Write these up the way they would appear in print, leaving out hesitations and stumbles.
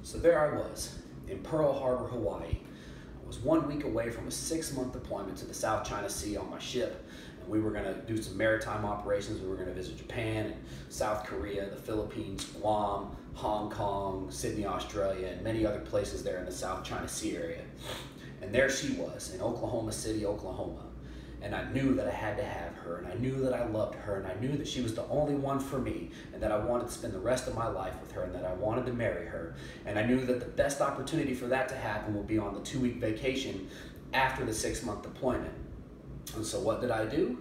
So there I was in Pearl Harbor, Hawaii. I was 1 week away from a 6-month deployment to the South China Sea on my ship. And we were going to do some maritime operations. We were going to visit Japan and South Korea, the Philippines, Guam, Hong Kong, Sydney, Australia, and many other places there in the South China Sea area. And there she was in Oklahoma City, Oklahoma. And I knew that I had to have her, and I knew that I loved her, and I knew that she was the only one for me, and that I wanted to spend the rest of my life with her, and that I wanted to marry her. And I knew that the best opportunity for that to happen would be on the 2-week vacation after the 6-month deployment. And so what did I do?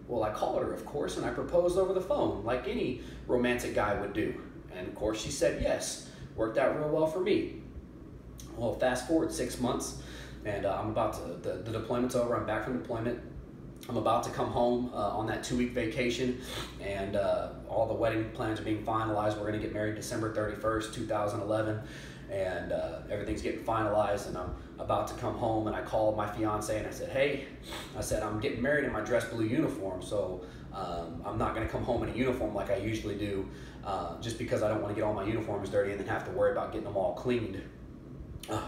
Well, I called her, of course, and I proposed over the phone, like any romantic guy would do. And of course she said yes. Worked out real well for me. Well, fast forward 6 months, and I'm about to, the deployment's over, I'm back from deployment. I'm about to come home on that 2-week vacation, and all the wedding plans are being finalized. We're gonna get married December 31st, 2011, and everything's getting finalized, and I'm about to come home, and I called my fiance and I said, hey, I'm getting married in my dress blue uniform, so I'm not gonna come home in a uniform like I usually do, just because I don't wanna get all my uniforms dirty and then have to worry about getting them all cleaned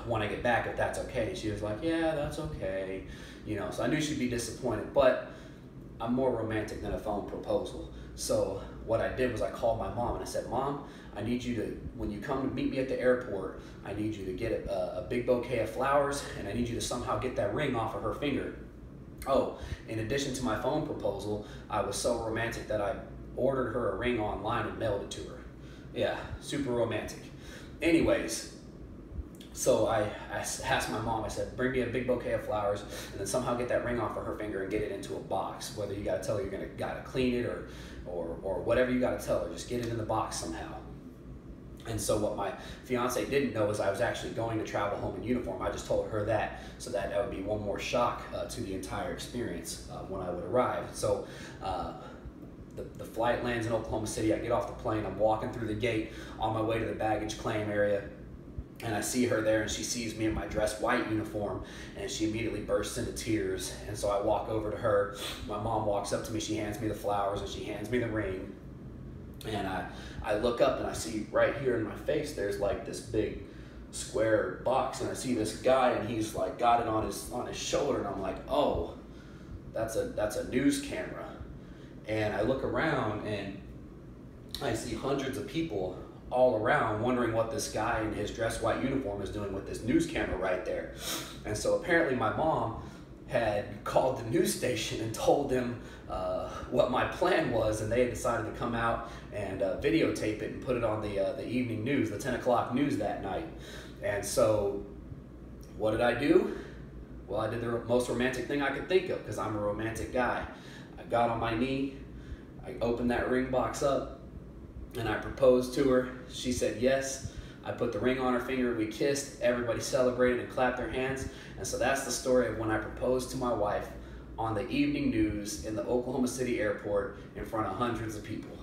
when I get back, if that's okay. She was like, yeah, that's okay. You know, so I knew she'd be disappointed, but I'm more romantic than a phone proposal. So what I did was I called my mom and I said, Mom, I need you to, when you come to meet me at the airport, I need you to get a big bouquet of flowers, and I need you to somehow get that ring off of her finger. Oh, in addition to my phone proposal, I was so romantic that I ordered her a ring online and mailed it to her. Yeah, super romantic. Anyways, so I asked my mom, I said, bring me a big bouquet of flowers and then somehow get that ring off of her finger and get it into a box. Whether you gotta tell her you're gotta clean it or whatever you gotta tell her, just get it in the box somehow. And so what my fiance didn't know is I was actually going to travel home in uniform. I just told her that, so that would be one more shock to the entire experience when I would arrive. So the flight lands in Oklahoma City, I get off the plane, I'm walking through the gate on my way to the baggage claim area, and I see her there, and she sees me in my dress white uniform, and she immediately bursts into tears. And so I walk over to her, my mom walks up to me, she hands me the flowers and she hands me the ring. And I look up and I see right here in my face, there's like this big square box, and I see this guy, and he's like got it on his shoulder, and I'm like, oh, that's a news camera. And I look around and I see hundreds of people all around wondering what this guy in his dress white uniform is doing with this news camera right there. And so apparently my mom had called the news station and told them what my plan was, and they had decided to come out and videotape it and put it on the evening news, the 10 o'clock news that night. And so what did I do? Well, I did the most romantic thing I could think of, because I'm a romantic guy. I got on my knee, I opened that ring box up, and I proposed to her. She said yes. I put the ring on her finger, we kissed, everybody celebrated and clapped their hands. And so that's the story of when I proposed to my wife on the evening news in the Oklahoma City airport in front of hundreds of people.